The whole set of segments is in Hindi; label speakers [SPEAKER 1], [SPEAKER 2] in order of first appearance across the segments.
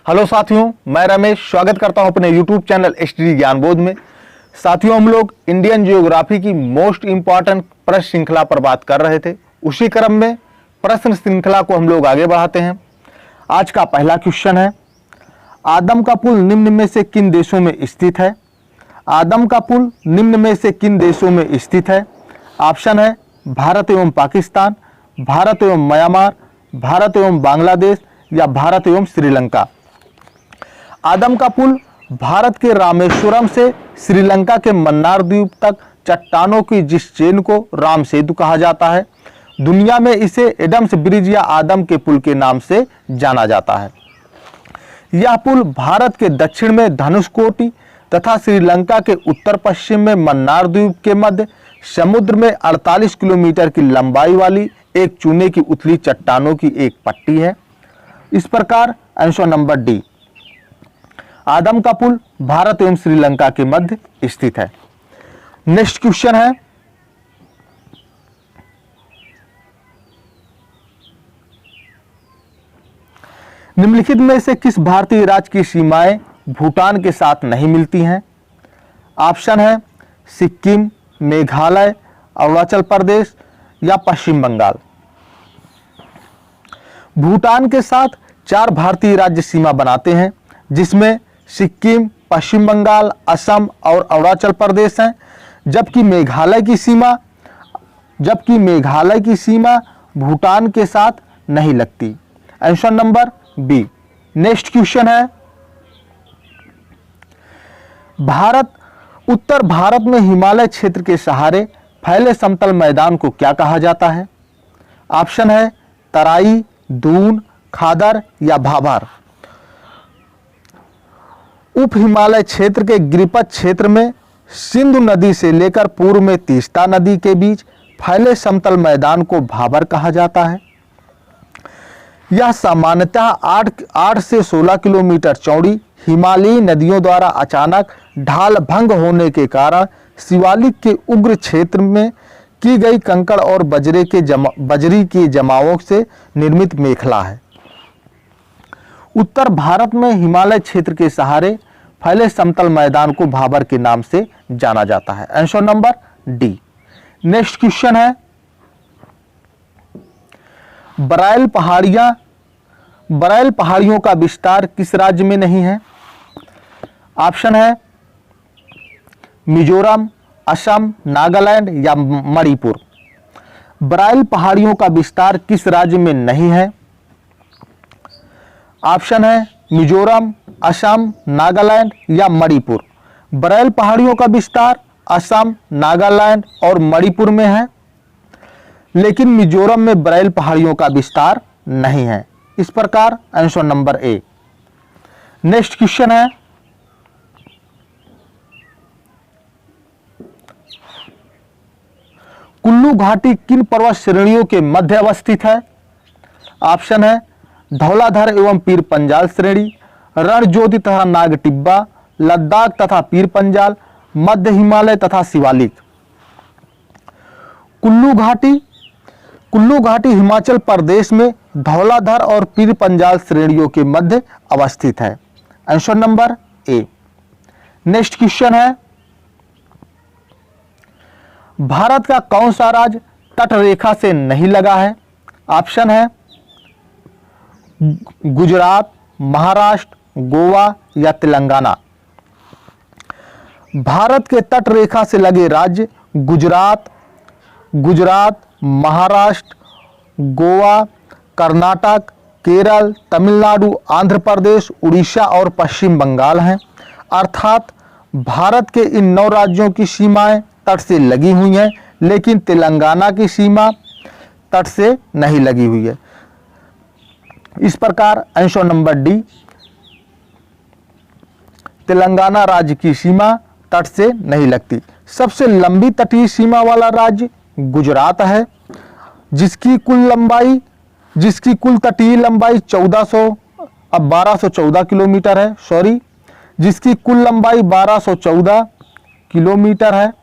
[SPEAKER 1] हेलो साथियों, मैं रमेश स्वागत करता हूं अपने यूट्यूब चैनल एसटीडी ज्ञान बोध में। साथियों, हम लोग इंडियन जियोग्राफी की मोस्ट इंपॉर्टेंट प्रश्न श्रृंखला पर बात कर रहे थे। उसी क्रम में प्रश्न श्रृंखला को हम लोग आगे बढ़ाते हैं। आज का पहला क्वेश्चन है, आदम का पुल निम्न में से किन देशों में स्थित है? आदम का पुल निम्न में से किन देशों में स्थित है? ऑप्शन है भारत एवं पाकिस्तान, भारत एवं म्यांमार, भारत एवं बांग्लादेश या भारत एवं श्रीलंका। आदम का पुल भारत के रामेश्वरम से श्रीलंका के मन्नार द्वीप तक चट्टानों की जिस चेन को राम सेतु कहा जाता है, दुनिया में इसे एडम्स ब्रिज या आदम के पुल के नाम से जाना जाता है। यह पुल भारत के दक्षिण में धनुषकोटि तथा श्रीलंका के उत्तर पश्चिम में मन्नार द्वीप के मध्य समुद्र में 48 किलोमीटर की लंबाई वाली एक चूने की उथली चट्टानों की एक पट्टी है। इस प्रकार आंसर नंबर डी, आदम का पुल भारत एवं श्रीलंका के मध्य स्थित है। नेक्स्ट क्वेश्चन है, निम्नलिखित में से किस भारतीय राज्य की सीमाएं भूटान के साथ नहीं मिलती हैं? ऑप्शन है सिक्किम, मेघालय, अरुणाचल प्रदेश या पश्चिम बंगाल। भूटान के साथ 4 भारतीय राज्य सीमा बनाते हैं, जिसमें सिक्किम, पश्चिम बंगाल, असम और अरुणाचल प्रदेश हैं, जबकि मेघालय की सीमा भूटान के साथ नहीं लगती। Answer number B. Next question है, उत्तर भारत में हिमालय क्षेत्र के सहारे फैले समतल मैदान को क्या कहा जाता है? ऑप्शन है तराई, दून, खादर या भाभर। उप हिमालय क्षेत्र के गिरिपथ क्षेत्र में सिंधु नदी से लेकर पूर्व में तीस्ता नदी के बीच फैले समतल मैदान को भाभर कहा जाता है। यह सामान्यतः 8 से 16 किलोमीटर चौड़ी हिमालयी नदियों द्वारा अचानक ढाल भंग होने के कारण शिवालिक के उग्र क्षेत्र में की गई कंकड़ और बजरी के जमावों से निर्मित मेखला है। उत्तर भारत में हिमालय क्षेत्र के सहारे फैले समतल मैदान को भाभर के नाम से जाना जाता है। Answer number D. Next question है, बराइल पहाड़ियों का विस्तार किस राज्य में नहीं है? ऑप्शन है मिजोरम, असम, नागालैंड या मणिपुर। बराइल पहाड़ियों का विस्तार किस राज्य में नहीं है? ऑप्शन है मिजोरम, असम, नागालैंड या मणिपुर। बराइल पहाड़ियों का विस्तार असम, नागालैंड और मणिपुर में है, लेकिन मिजोरम में बराइल पहाड़ियों का विस्तार नहीं है। इस प्रकार आंसर नंबर ए। नेक्स्ट क्वेश्चन है, कुल्लू घाटी किन पर्वत श्रेणियों के मध्य अवस्थित है? ऑप्शन है धौलाधर एवं पीर पंजाल श्रेणी, रणज्योति तथा नागटिब्बा, लद्दाख तथा पीर पंजाल, मध्य हिमालय तथा शिवालिक। कुल्लू घाटी हिमाचल प्रदेश में धौलाधर और पीर पंजाल श्रेणियों के मध्य अवस्थित है। आंसर नंबर ए। नेक्स्ट क्वेश्चन है, भारत का कौन सा राज्य तट रेखा से नहीं लगा है? ऑप्शन है गुजरात, महाराष्ट्र, गोवा या तेलंगाना। भारत के तट रेखा से लगे राज्य गुजरात, महाराष्ट्र, गोवा, कर्नाटक, केरल, तमिलनाडु, आंध्र प्रदेश, उड़ीसा और पश्चिम बंगाल हैं। अर्थात भारत के इन 9 राज्यों की सीमाएं तट से लगी हुई हैं, लेकिन तेलंगाना की सीमा तट से नहीं लगी हुई है। इस प्रकार आंसर नंबर डी, तेलंगाना राज्य की सीमा तट से नहीं लगती। सबसे लंबी तटीय सीमा वाला राज्य गुजरात है, जिसकी कुल तटीय लंबाई 1214 किलोमीटर है। जिसकी कुल लंबाई 1214 किलोमीटर है।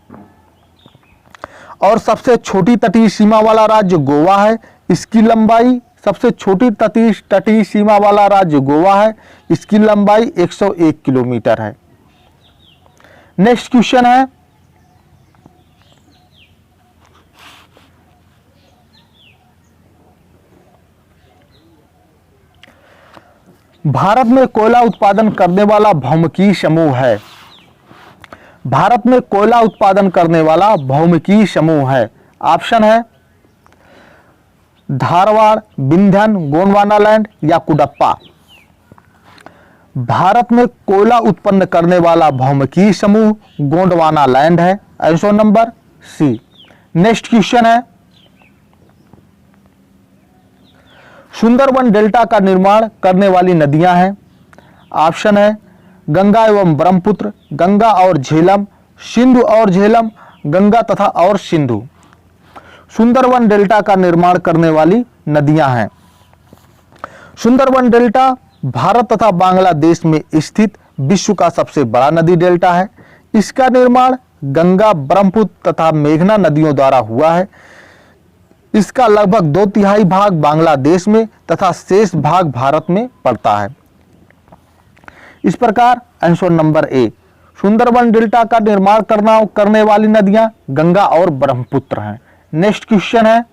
[SPEAKER 1] और सबसे छोटी तटीय सीमा वाला राज्य गोवा है, इसकी लंबाई सबसे छोटी तटीय सीमा वाला राज्य गोवा है, इसकी लंबाई 101 किलोमीटर है। नेक्स्ट क्वेश्चन है, भारत में कोयला उत्पादन करने वाला बहुमुखी समूह है। भारत में कोयला उत्पादन करने वाला बहुमुखी समूह है। ऑप्शन है धारवाड़, विंध्यन, गोंडवानालैंड या कुडप्पा। भारत में कोयला उत्पन्न करने वाला बहुमुखी समूह गोंडवानालैंड है। Answer number C. Next question है, सुंदरवन डेल्टा का निर्माण करने वाली नदियां हैं। ऑप्शन है गंगा एवं ब्रह्मपुत्र, गंगा और झेलम, सिंधु और झेलम, गंगा तथा और सिंधु। सुंदरवन डेल्टा का निर्माण करने वाली नदियां हैं। सुंदरवन डेल्टा भारत तथा बांग्लादेश में स्थित विश्व का सबसे बड़ा नदी डेल्टा है। इसका निर्माण गंगा, ब्रह्मपुत्र तथा मेघना नदियों द्वारा हुआ है। इसका लगभग 2/3 भाग बांग्लादेश में तथा शेष भाग भारत में पड़ता है। इस प्रकार answer number A, Sundarbans delta का निर्माण करने वाली नदियां गंगा और ब्रह्मपुत्र हैं। नेक्स्ट क्वेश्चन है,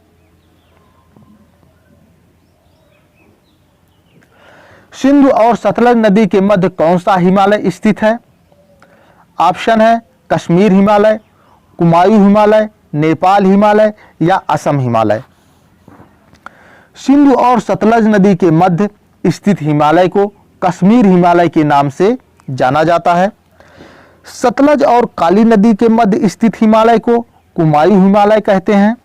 [SPEAKER 1] सिंधु और सतलज नदी के मध्य कौन सा हिमालय स्थित है? ऑप्शन है कश्मीर हिमालय, कुमायूं हिमालय, नेपाल हिमालय या असम हिमालय। सिंधु और सतलज नदी के मध्य स्थित हिमालय को कश्मीर हिमालय के नाम से जाना जाता है। सतलज और काली नदी के मध्य स्थित हिमालय को कुमायूं हिमालय कहते हैं।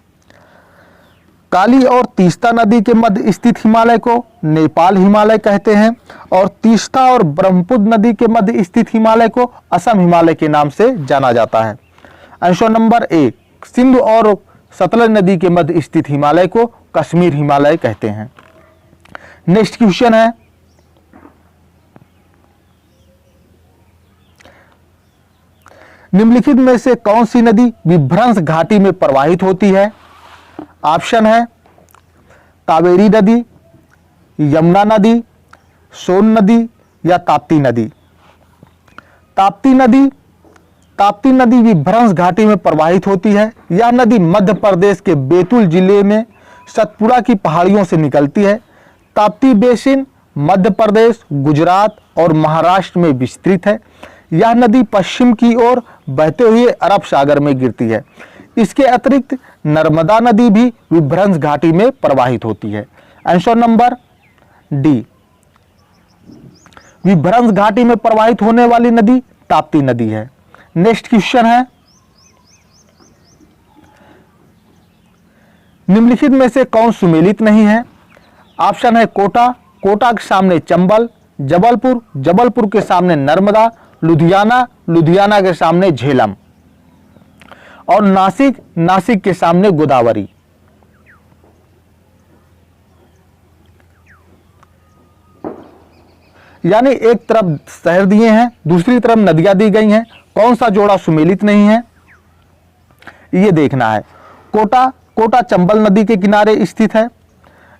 [SPEAKER 1] काली और तीस्ता नदी के मध्य स्थित हिमालय को नेपाल हिमालय कहते हैं और तीस्ता और ब्रह्मपुत्र नदी के मध्य स्थित हिमालय को असम हिमालय के नाम से जाना जाता है। आंसर नंबर ए, सिंधु और सतलज नदी के मध्य स्थित हिमालय को कश्मीर हिमालय कहते हैं। नेक्स्ट क्वेश्चन है, निम्नलिखित में से कौन सी नदी विभ्रंश घाटी में प्रवाहित होती है? ऑप्शन है कावेरी नदी, यमुना नदी, सोन नदी या ताप्ती नदी। ताप्ती नदी विभ्रंश घाटी में प्रवाहित होती है। यह नदी मध्य प्रदेश के बैतूल जिले में सतपुड़ा की पहाड़ियों से निकलती है। ताप्ती बेसिन मध्य प्रदेश, गुजरात और महाराष्ट्र में विस्तृत है। यह नदी पश्चिम की ओर बहते हुए अरब सागर में गिरती है। इसके अतिरिक्त नर्मदा नदी भी विभ्रंश घाटी में प्रवाहित होती है। आंसर नंबर डी, विभ्रंश घाटी में प्रवाहित होने वाली नदी ताप्ती नदी है। नेक्स्ट क्वेश्चन है, निम्नलिखित में से कौन सुमेलित नहीं है? ऑप्शन है कोटा, कोटा के सामने चंबल, जबलपुर, जबलपुर के सामने नर्मदा, लुधियाना, लुधियाना के सामने झेलम और नासिक, नासिक के सामने गोदावरी। यानी एक तरफ शहर दिए हैं, दूसरी तरफ नदियां दी गई हैं। कौन सा जोड़ा सुमेलित नहीं है ये देखना है। कोटा, कोटा चंबल नदी के किनारे स्थित है।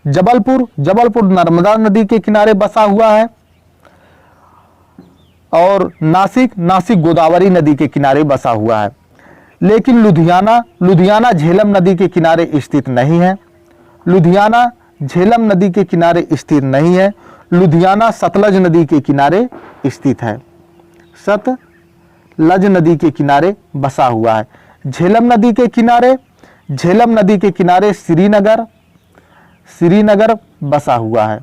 [SPEAKER 1] जबलपुर, जबलपुर नर्मदा नदी के किनारे बसा हुआ है और नासिक, नासिक गोदावरी नदी के किनारे बसा हुआ है। लेकिन लुधियाना, लुधियाना झेलम नदी के किनारे स्थित नहीं है। लुधियाना झेलम नदी के किनारे स्थित नहीं है। लुधियाना सतलज नदी के किनारे स्थित है। सतलज नदी के किनारे बसा हुआ है। झेलम नदी के किनारे, झेलम नदी के किनारे श्रीनगर, श्रीनगर बसा हुआ है।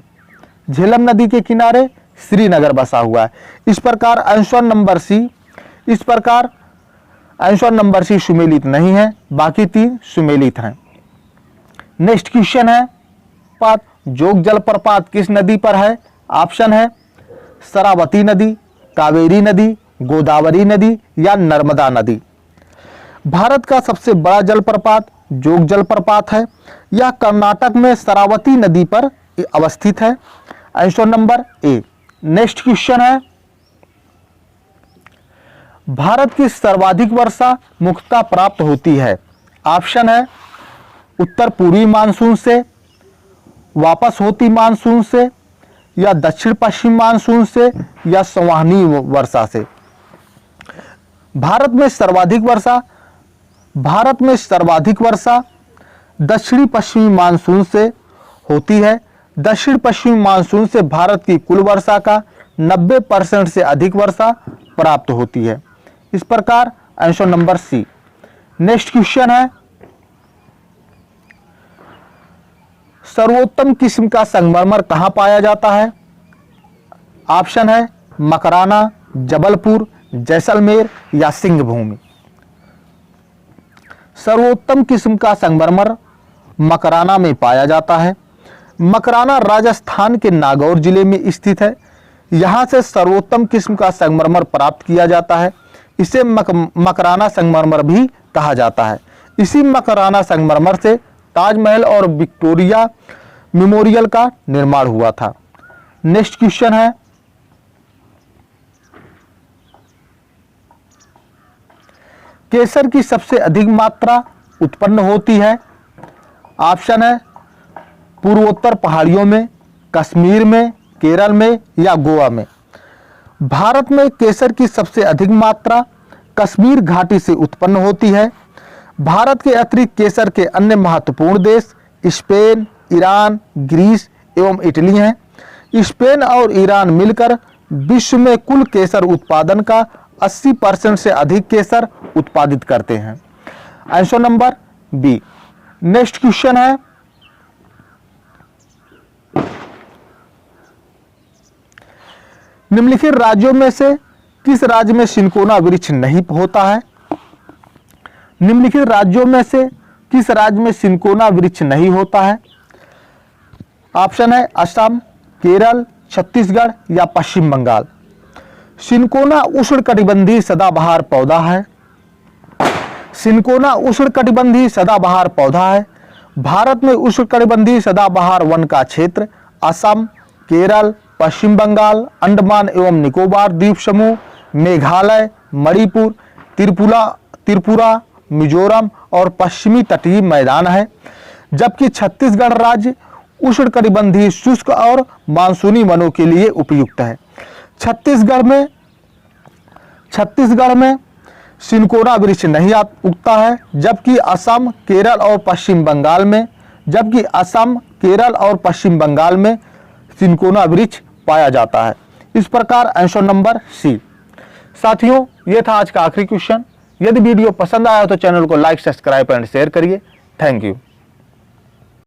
[SPEAKER 1] झेलम नदी के किनारे श्रीनगर बसा हुआ है। इस प्रकार आंसर नंबर सी, इस प्रकार आंसर नंबर सी सुमेलित नहीं है, बाकी तीन सुमेलित हैं। नेक्स्ट क्वेश्चन है, जोग जलप्रपात किस नदी पर है? ऑप्शन है शरावती नदी, कावेरी नदी, गोदावरी नदी या नर्मदा नदी। भारत का सबसे बड़ा जलप्रपात जोग जलप्रपात है। यह कर्नाटक में शरावती नदी पर अवस्थित है। आंसर नंबर ए। नेक्स्ट क्वेश्चन है, भारत की सर्वाधिक वर्षा मुख्यतः प्राप्त होती है। ऑप्शन है उत्तर पूर्वी मानसून से, वापस होती मानसून से या दक्षिण पश्चिम मानसून से या संवहनी वर्षा से। भारत में सर्वाधिक वर्षा दक्षिणी पश्चिमी मानसून से होती है। दक्षिण पश्चिमी मानसून से भारत की कुल वर्षा का 90% से अधिक वर्षा प्राप्त होती है। इस प्रकार answer number C. Next question है, सर्वोत्तम किस्म का संगमरमर कहां पाया जाता है? ऑप्शन है मकराना, जबलपुर, जैसलमेर या सिंहभूमि। सर्वोत्तम किस्म का संगमरमर मकराना में पाया जाता है। मकराना राजस्थान के नागौर जिले में स्थित है। यहां से सर्वोत्तम किस्म का संगमरमर प्राप्त किया जाता है। इसे मकराना संगमरमर भी कहा जाता है। इसी मकराना संगमरमर से ताजमहल और विक्टोरिया मेमोरियल का निर्माण हुआ था। नेक्स्ट क्वेश्चन है, केसर की सबसे अधिक मात्रा उत्पन्न होती है। ऑप्शन है पूर्वोत्तर पहाड़ियों में, कश्मीर में, केरल में या गोवा में। भारत में केसर की सबसे अधिक मात्रा कश्मीर घाटी से उत्पन्न होती है। भारत के अतिरिक्त केसर के अन्य महत्वपूर्ण देश स्पेन, ईरान, ग्रीस एवं इटली हैं। स्पेन और ईरान मिलकर विश्व में कुल केसर उत्पादन का 80% से अधिक केसर उत्पादित करते हैं। Answer number B. Next question है, निम्नलिखित राज्यों में से किस राज्य में सिनकोना वृक्ष नहीं होता है? निम्नलिखित राज्यों में से किस राज्य में सिनकोना वृक्ष नहीं होता है? ऑप्शन है असम, केरल, छत्तीसगढ़ या पश्चिम बंगाल। सिनकोना उष्णकटिबंधीय सदाबहार पौधा है। सिनकोना उष्णकटिबंधीय सदाबहार पौधा है। भारत में उष्णकटिबंधीय सदाबहार वन का क्षेत्र असम, केरल, पश्चिम बंगाल, अंडमान एवं निकोबार द्वीप समूह, मेघालय, मणिपुर, त्रिपुरा, मिजोरम और पश्चिमी तटीय मैदान है। जबकि छत्तीसगढ़ राज्य उष्णकटिबंधीय शुष्क और मानसूनी वनों के लिए उपयुक्त है। छत्तीसगढ़ में सिनकोना वृक्ष नहीं उगता है, जबकि असम, केरल और पश्चिम बंगाल में सिनकोना वृक्ष पाया जाता है। इस प्रकार आंसर नंबर सी। साथियों, यह था आज का आखिरी क्वेश्चन। यदि वीडियो पसंद आया तो चैनल को लाइक, सब्सक्राइब एंड शेयर करिए। Thank you.